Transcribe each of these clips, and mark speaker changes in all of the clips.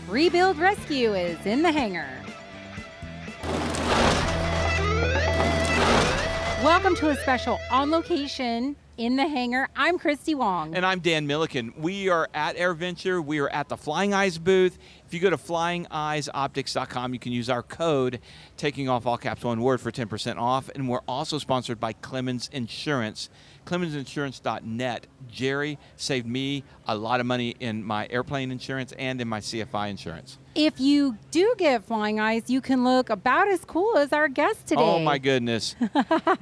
Speaker 1: Rebuild Rescue is in the hangar. Welcome to a special On Location in the Hangar. I'm Christy Wong.
Speaker 2: And I'm Dan Milliken. We are at AirVenture. We are at the Flying Eyes booth. If you go to flyingeyesoptics.com, you can use our code, taking off all caps one word, for 10% off. And we're also sponsored by Clemens Insurance. ClemensInsurance.net. Jerry saved me a lot of money in my airplane insurance and in my CFI insurance.
Speaker 1: If you do get Flying Eyes, you can look about as cool as our guest today.
Speaker 2: Oh, my goodness.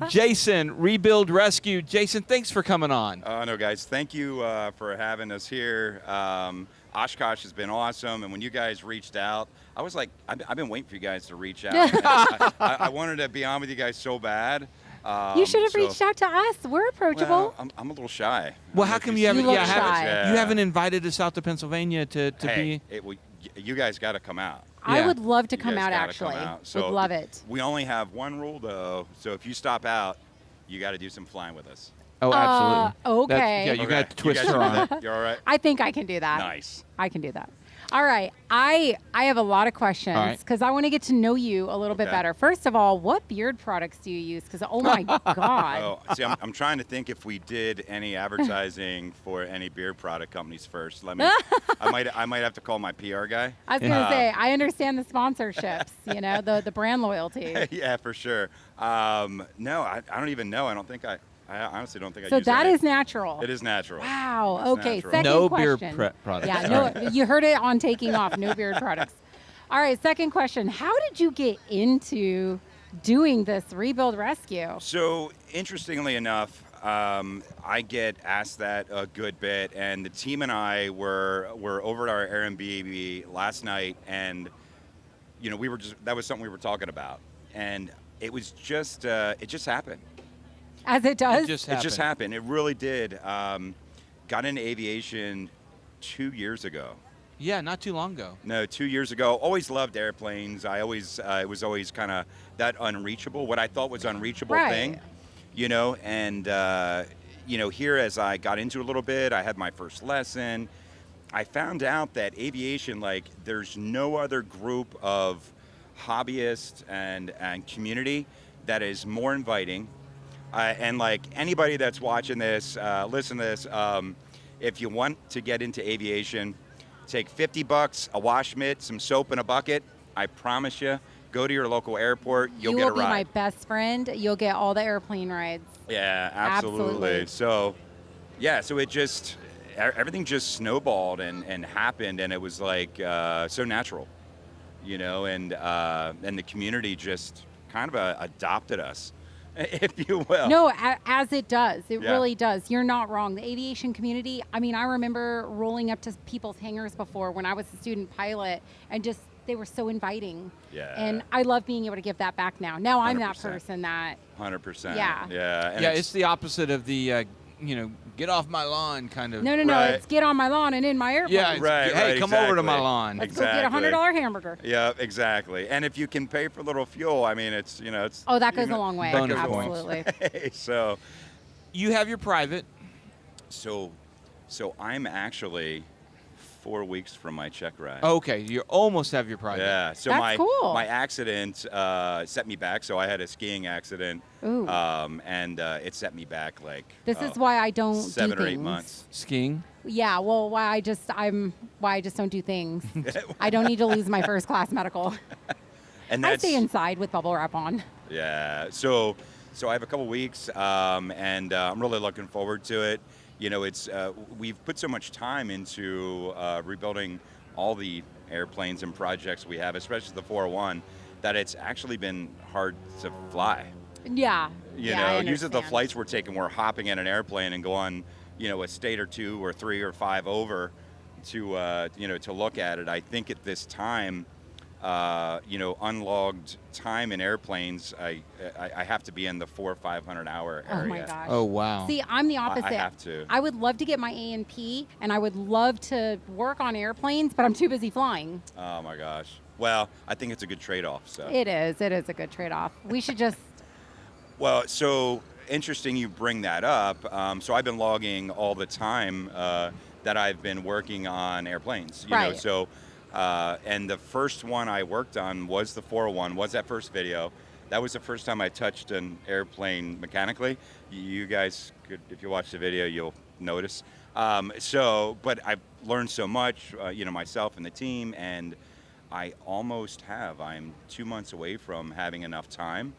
Speaker 2: Jason, Rebuild Rescue. Jason, thanks for coming on.
Speaker 3: No, guys, thank you for having us here. Oshkosh has been awesome, and when you guys reached out, I was like, I've been waiting for you guys to reach out. I wanted to be on with you guys so bad.
Speaker 1: You should have reached out to us. We're approachable.
Speaker 3: Well, I'm a little shy.
Speaker 2: Well, how come you haven't?
Speaker 1: look shy.
Speaker 2: You haven't invited us out to Pennsylvania to be.
Speaker 3: You guys got to come out.
Speaker 1: I would love to
Speaker 3: You
Speaker 1: come
Speaker 3: guys
Speaker 1: out,
Speaker 3: gotta
Speaker 1: actually.
Speaker 3: come out. So
Speaker 1: would love it.
Speaker 3: We only have one rule, though. So if you stop out, you got to do some flying with us.
Speaker 2: Oh, absolutely.
Speaker 1: Okay.
Speaker 2: Yeah, you got to twist
Speaker 3: you guys
Speaker 2: her
Speaker 3: are
Speaker 2: on.
Speaker 3: You're all right?
Speaker 1: I think I can do that.
Speaker 3: Nice.
Speaker 1: I can do that. All right. I have a lot of
Speaker 2: All
Speaker 1: questions
Speaker 2: right.
Speaker 1: because I want to get to know you a little bit
Speaker 3: Okay.
Speaker 1: better. First of all, what beard products do you use? Because, oh, my God.
Speaker 3: Oh, see, I'm trying to think if we did any advertising for any beer product companies first. I might have to call my PR guy.
Speaker 1: I was going to say, I understand the sponsorships, the brand loyalty.
Speaker 3: Yeah, for sure. No, I don't even know. I honestly don't think I
Speaker 1: So
Speaker 3: use
Speaker 1: that
Speaker 3: any.
Speaker 1: is natural.
Speaker 3: It is natural.
Speaker 1: Wow.
Speaker 3: It's
Speaker 1: Okay.
Speaker 3: natural.
Speaker 1: Second
Speaker 2: No
Speaker 1: question.
Speaker 2: beard products.
Speaker 1: Yeah.
Speaker 2: All
Speaker 1: No. You heard it on Taking Off. No beard products. All right. Second question. How did you get into doing this Rebuild Rescue?
Speaker 3: So interestingly enough, I get asked that a good bit, and the team and I were over at our Airbnb last night, and that was something we were talking about, and it was just it just happened.
Speaker 1: As it does.
Speaker 3: It just happened. It really did. Got into aviation 2 years ago.
Speaker 2: Yeah, not too long ago.
Speaker 3: No, 2 years ago. Always loved airplanes. It was always kind of that unreachable, what I thought was unreachable thing, and here as I got into it a little bit, I had my first lesson. I found out that aviation, there's no other group of hobbyists and community that is more inviting. And anybody that's watching this, listen to this, if you want to get into aviation, take $50, a wash mitt, some soap in a bucket. I promise you, go to your local airport, you'll get a ride.
Speaker 1: You will be my best friend. You'll get all the airplane rides.
Speaker 3: Yeah, absolutely. So it just, everything just snowballed and happened, and it was so natural, and the community just kind of adopted us. If you will.
Speaker 1: No, as it does. It
Speaker 3: Yeah.
Speaker 1: really does. You're not wrong. The aviation community, I remember rolling up to people's hangars before when I was a student pilot, and just they were so inviting.
Speaker 3: Yeah.
Speaker 1: And I love being able to give that back now. Now I'm that
Speaker 3: 100%.
Speaker 1: person that,
Speaker 3: 100%.
Speaker 1: Yeah.
Speaker 3: Yeah. And
Speaker 2: Yeah, it's the opposite of the, get off my lawn kind of.
Speaker 1: no,
Speaker 3: Right.
Speaker 1: it's get on my lawn and in my airplane.
Speaker 2: Yeah, hey, come over to my
Speaker 3: exactly.
Speaker 2: lawn.
Speaker 1: Let's go get a $100 hamburger.
Speaker 3: Yeah, exactly. And if you can pay for a little fuel, it's.
Speaker 1: Oh, that goes a long way.
Speaker 2: Bonus points.
Speaker 1: Absolutely.
Speaker 3: So
Speaker 2: You have your private.
Speaker 3: so I'm actually 4 weeks from my check ride.
Speaker 2: Okay, you almost have your private.
Speaker 3: Yeah. So
Speaker 1: That's cool.
Speaker 3: my accident set me back. So I had a skiing accident.
Speaker 1: Ooh.
Speaker 3: And it set me back
Speaker 1: This is why I don't
Speaker 3: 7
Speaker 1: do
Speaker 3: or
Speaker 1: things.
Speaker 3: 8 months.
Speaker 2: Skiing.
Speaker 1: Yeah, well, why I just don't do things. I don't need to lose my first class medical.
Speaker 3: And
Speaker 1: I
Speaker 3: that's
Speaker 1: stay inside with bubble wrap on.
Speaker 3: Yeah. So I have a couple weeks, and I'm really looking forward to it. It's we've put so much time into rebuilding all the airplanes and projects we have, especially the 401, that it's actually been hard to fly.
Speaker 1: Yeah. I
Speaker 3: Usually the
Speaker 1: understand.
Speaker 3: flights we're taking, we're hopping in an airplane and going, a state or 2 or 3 or 5 over to look at it. I think at this time, unlogged time in airplanes, I have to be in the 400 or 500 hour area.
Speaker 1: Oh my gosh.
Speaker 2: Oh, wow.
Speaker 1: See, I'm the opposite.
Speaker 3: I have to.
Speaker 1: I would love to get my A&P, and I would love to work on airplanes, but I'm too busy flying.
Speaker 3: Oh my gosh. Well, I think it's a good trade-off. So.
Speaker 1: It is. It is a good trade-off. We should just.
Speaker 3: Well, so interesting you bring that up. So I've been logging all the time that I've been working on airplanes. You know,
Speaker 1: Right.
Speaker 3: so And the first one I worked on was the 401, was that first video. That was the first time I touched an airplane mechanically. You guys could, if you watch the video, you'll notice. But I've learned so much, myself and the team, and I'm 2 months away from having enough time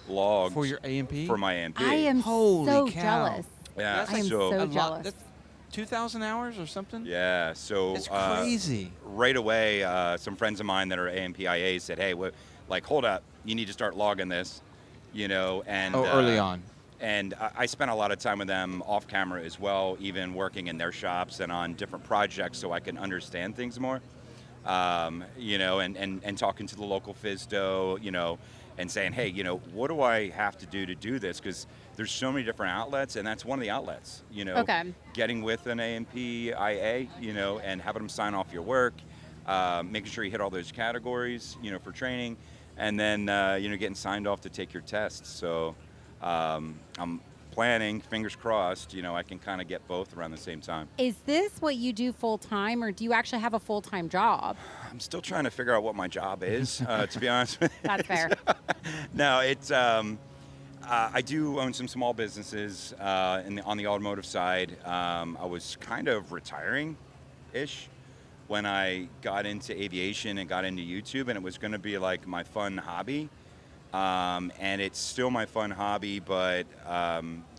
Speaker 3: logged
Speaker 2: For your A&P?
Speaker 3: for my A&P.
Speaker 1: I am
Speaker 2: Holy
Speaker 1: so
Speaker 2: cow.
Speaker 1: jealous.
Speaker 3: Yeah,
Speaker 1: I am
Speaker 3: so-
Speaker 1: so
Speaker 2: A lot-
Speaker 1: jealous.
Speaker 2: That's 2,000 hours or something?
Speaker 3: Yeah, so
Speaker 2: It's crazy.
Speaker 3: right away, some friends of mine that are AMPIA said, "Hey, hold up, you need to start logging this," and
Speaker 2: Early on.
Speaker 3: And I spent a lot of time with them off camera as well, even working in their shops and on different projects, so I can understand things more. And talking to the local FISDO, and saying, hey, what do I have to do this? Because there's so many different outlets, and that's one of the outlets,
Speaker 1: Okay.
Speaker 3: Getting with an AMPIA, and having them sign off your work, making sure you hit all those categories, for training, and then, getting signed off to take your tests. So I'm planning, fingers crossed, I can kind of get both around the same time.
Speaker 1: Is this what you do full time, or do you actually have a full time job?
Speaker 3: I'm still trying to figure out what my job is, to be honest with you.
Speaker 1: That's fair.
Speaker 3: No, it's I do own some small businesses on the automotive side. I was kind of retiring-ish when I got into aviation and got into YouTube, and it was going to be like my fun hobby. And it's still my fun hobby, but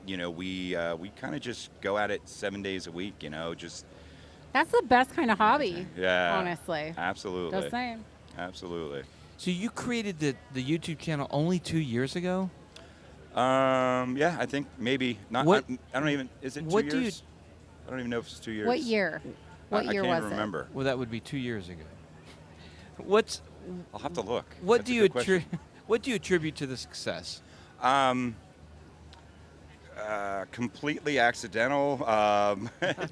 Speaker 3: we kind of just go at it 7 days a week. Just
Speaker 1: That's the best kind of hobby.
Speaker 3: yeah,
Speaker 1: Honestly.
Speaker 3: absolutely,
Speaker 1: Just saying.
Speaker 3: absolutely.
Speaker 2: So you created the YouTube channel only 2 years ago?
Speaker 3: Yeah, I think maybe not.
Speaker 2: What-
Speaker 3: I don't even. Is it 2
Speaker 2: what
Speaker 3: years?
Speaker 2: do you-
Speaker 3: I don't even know if it's 2 years.
Speaker 1: What year? What
Speaker 3: I
Speaker 1: year
Speaker 3: can't
Speaker 1: was
Speaker 3: remember.
Speaker 2: Well, that would be 2 years ago. What's
Speaker 3: I'll have to look.
Speaker 2: what
Speaker 3: That's
Speaker 2: do
Speaker 3: a
Speaker 2: you
Speaker 3: good question.
Speaker 2: what do you attribute to the success?
Speaker 3: Completely accidental.
Speaker 1: I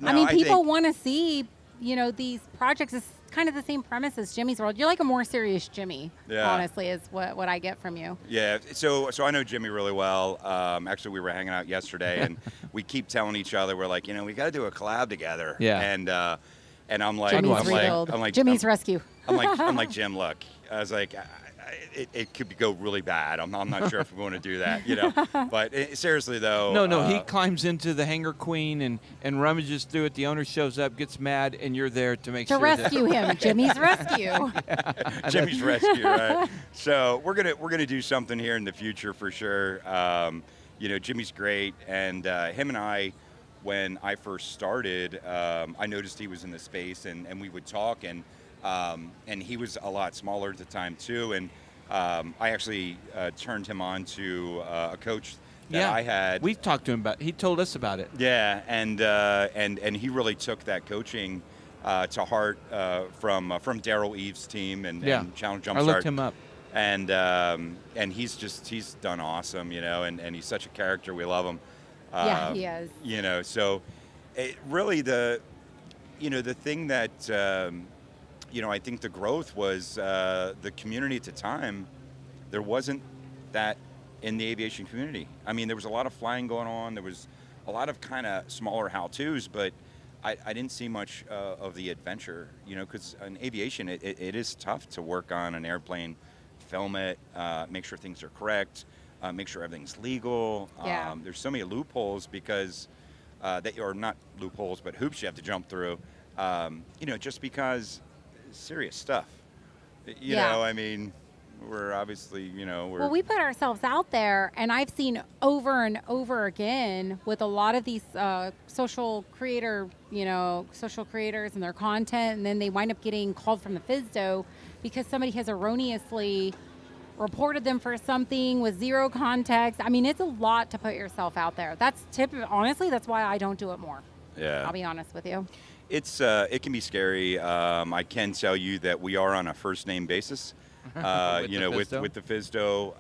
Speaker 1: mean, people want to see, these projects. Is kind of the same premise as Jimmy's World. You're like a more serious Jimmy,
Speaker 3: Yeah.
Speaker 1: honestly, is what I get from you.
Speaker 3: Yeah, so I know Jimmy really well. Actually, we were hanging out yesterday, and we keep telling each other, we're like, we got to do a collab together.
Speaker 2: Yeah.
Speaker 3: And I'm like,
Speaker 1: Jimmy's
Speaker 2: I'm
Speaker 1: rebuild.
Speaker 3: I'm like,
Speaker 1: Jimmy's rescue.
Speaker 3: I'm like, Jim, look. I was like, it could go really bad. I'm not sure if we want to do that, But seriously, though.
Speaker 2: No, he climbs into the Hangar Queen and rummages through it. The owner shows up, gets mad, and you're there to make
Speaker 1: To
Speaker 2: sure
Speaker 1: rescue him. Jimmy's rescue.
Speaker 3: Jimmy's rescue, right? So we're gonna do something here in the future for sure. Jimmy's great, and him and I, when I first started, I noticed he was in the space, and we would talk, and he was a lot smaller at the time too, and I actually turned him on to a coach that I had.
Speaker 2: We've talked to him about. He told us about it.
Speaker 3: Yeah, and he really took that coaching to heart from Daryl Eves' team and Challenge Jumpstart.
Speaker 2: I looked him up.
Speaker 3: And he's done awesome, and he's such a character. We love him.
Speaker 1: Yeah, he is.
Speaker 3: So it really the thing that I think the growth was the community at the time. There wasn't that in the aviation community. I mean, there was a lot of flying going on. There was a lot of kind of smaller how-tos, but I didn't see much of the adventure, because in aviation, it is tough to work on an airplane, film it, make sure things are correct, make sure everything's legal.
Speaker 1: Yeah.
Speaker 3: There's so many loopholes because or not loopholes, but hoops you have to jump through, just because serious stuff. I mean, we're obviously,
Speaker 1: Well, we put ourselves out there, and I've seen over and over again with a lot of these social creators and their content, and then they wind up getting called from the FISDO because somebody has erroneously reported them for something with zero context. I mean, it's a lot to put yourself out there. Honestly, that's why I don't do it more.
Speaker 3: Yeah.
Speaker 1: I'll be honest with you.
Speaker 3: It can be scary. I can tell you that we are on a first name basis.
Speaker 2: With the
Speaker 3: With the FISDO.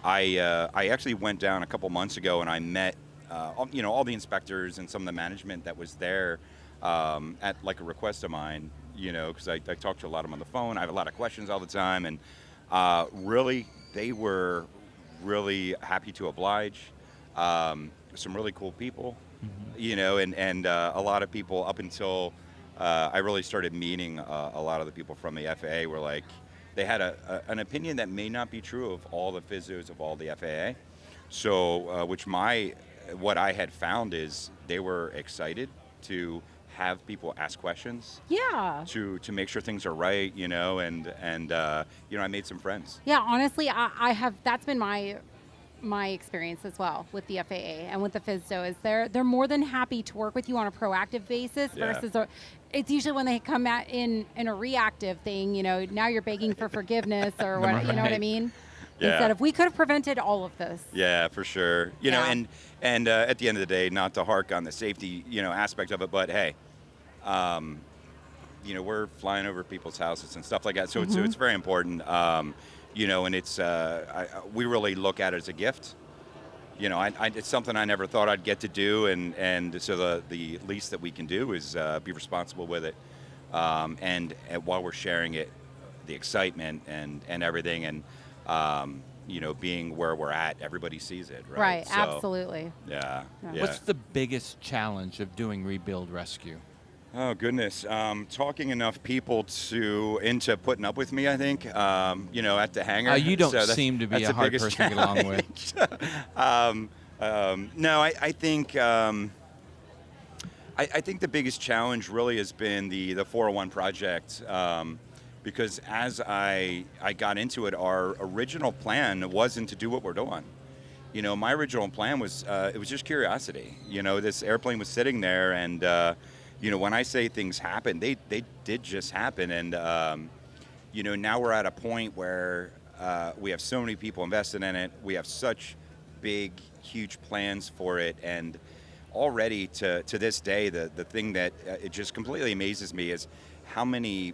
Speaker 3: I actually went down a couple months ago and I met all the inspectors and some of the management that was there at like a request of mine. Because I talk to a lot of them on the phone. I have a lot of questions all the time, and really they were really happy to oblige. Some really cool people. And a lot of people up until I really started meeting a lot of the people from the FAA were like, they had an opinion that may not be true of all the physios of all the FAA. So, what I had found is they were excited to have people ask questions.
Speaker 1: Yeah.
Speaker 3: To make sure things are right, and I made some friends.
Speaker 1: Yeah, honestly, I have. That's been my experience as well with the FAA and with the FSDO is they're more than happy to work with you on a proactive basis versus it's usually when they come at in a reactive thing, now you're begging for forgiveness or what, you know what I mean?
Speaker 3: Yeah.
Speaker 1: Instead of we could have prevented all of this.
Speaker 3: Yeah, for sure. And at the end of the day, not to hark on the safety, aspect of it, but hey, we're flying over people's houses and stuff like that. So it's very important. And it's we really look at it as a gift. It's something I never thought I'd get to do, and so the least that we can do is be responsible with it, and while we're sharing it, the excitement and everything, and being where we're at, everybody sees it, right?
Speaker 1: Right,
Speaker 3: So,
Speaker 1: absolutely.
Speaker 3: Yeah.
Speaker 2: What's the biggest challenge of doing rebuild rescue?
Speaker 3: Oh goodness, talking enough people into putting up with me. I think at the hangar.
Speaker 2: You don't
Speaker 3: So
Speaker 2: seem to be a hard person to get along with.
Speaker 3: No, I think I think the biggest challenge really has been the 401 project, because as I got into it, our original plan wasn't to do what we're doing. My original plan was it was just curiosity. This airplane was sitting there, and when I say things happen, they did just happen. And, now we're at a point where we have so many people invested in it. We have such big, huge plans for it. And already to this day, the thing that it just completely amazes me is how many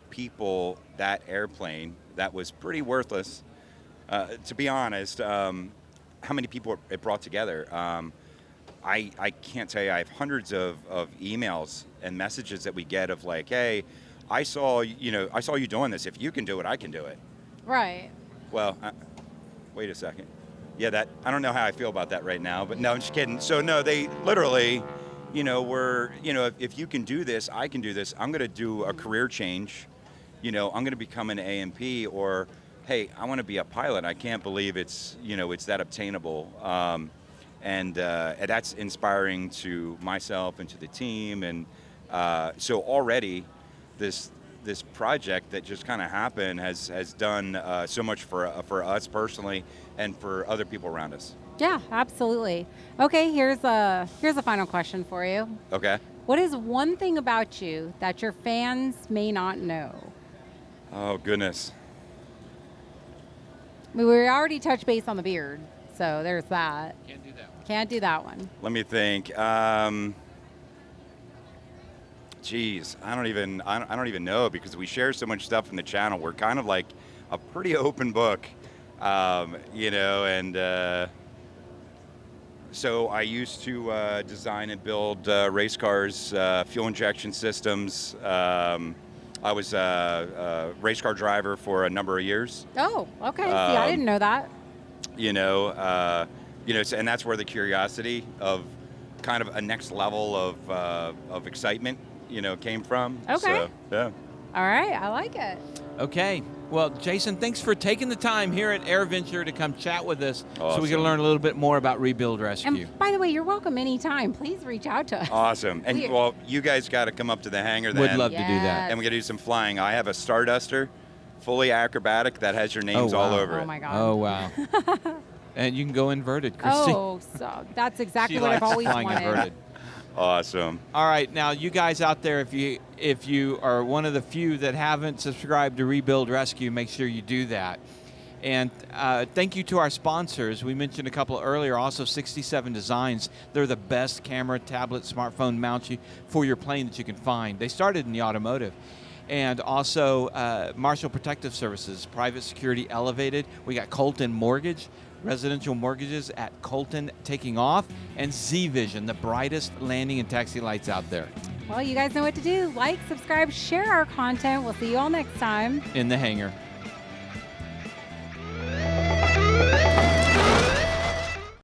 Speaker 3: people that airplane that was pretty worthless, to be honest, how many people it brought together. I can't tell you, I have hundreds of emails and messages that we get of like, hey, I saw you doing this. If you can do it, I can do it.
Speaker 1: Right.
Speaker 3: Well, wait a second. Yeah, I don't know how I feel about that right now, but no, I'm just kidding. So no, they literally, if you can do this, I can do this. I'm going to do a career change. I'm going to become an AMP, or, hey, I want to be a pilot. I can't believe it's that obtainable. And that's inspiring to myself and to the team. And so already this project that just kind of happened has done so much for us personally and for other people around us.
Speaker 1: Yeah, absolutely. Okay, here's a final question for you.
Speaker 3: Okay.
Speaker 1: What is one thing about you that your fans may not know?
Speaker 3: Oh, goodness.
Speaker 1: I mean, we already touched base on the beard, so there's that.
Speaker 2: Can't do that one.
Speaker 1: Can't do that one.
Speaker 3: Let me think. Geez, I don't even know, because we share so much stuff in the channel. We're kind of like a pretty open book, and so I used to design and build race cars, fuel injection systems. I was a race car driver for a number of years.
Speaker 1: Oh, okay. See, I didn't know that.
Speaker 3: And that's where the curiosity of kind of a next level of excitement, came from.
Speaker 1: Okay.
Speaker 3: So, yeah.
Speaker 1: All right, I like it.
Speaker 2: Okay. Well, Jason, thanks for taking the time here at AirVenture to come chat with us so we
Speaker 3: Awesome.
Speaker 2: can learn a little bit more about Rebuild Rescue.
Speaker 1: And by the way, you're welcome anytime. Please reach out to us.
Speaker 3: Awesome. And well, you guys got to come up to the hangar then.
Speaker 2: Would love to do that.
Speaker 1: Yes.
Speaker 3: And we got to do some flying. I have a Starduster, fully acrobatic, that has your names all
Speaker 2: wow.
Speaker 3: over it.
Speaker 1: Oh my God.
Speaker 2: Oh, wow. And you can go inverted, Christy.
Speaker 1: Oh, so that's exactly
Speaker 2: She
Speaker 1: what I've
Speaker 2: likes
Speaker 1: always
Speaker 2: flying
Speaker 1: wanted.
Speaker 2: inverted.
Speaker 3: Awesome.
Speaker 2: All right, now you guys out there, if you are one of the few that haven't subscribed to Rebuild Rescue, make sure you do that. And thank you to our sponsors. We mentioned a couple earlier, also 67 Designs. They're the best camera, tablet, smartphone mounts for your plane that you can find. They started in the automotive. And also Marshall Protective Services, private security elevated. We got Colton Mortgage, residential mortgages at Colton taking off, and Z-Vision, the brightest landing and taxi lights out there.
Speaker 1: Well, you guys know what to do. Like, subscribe, share our content. We'll see you all next time.
Speaker 2: In the hangar.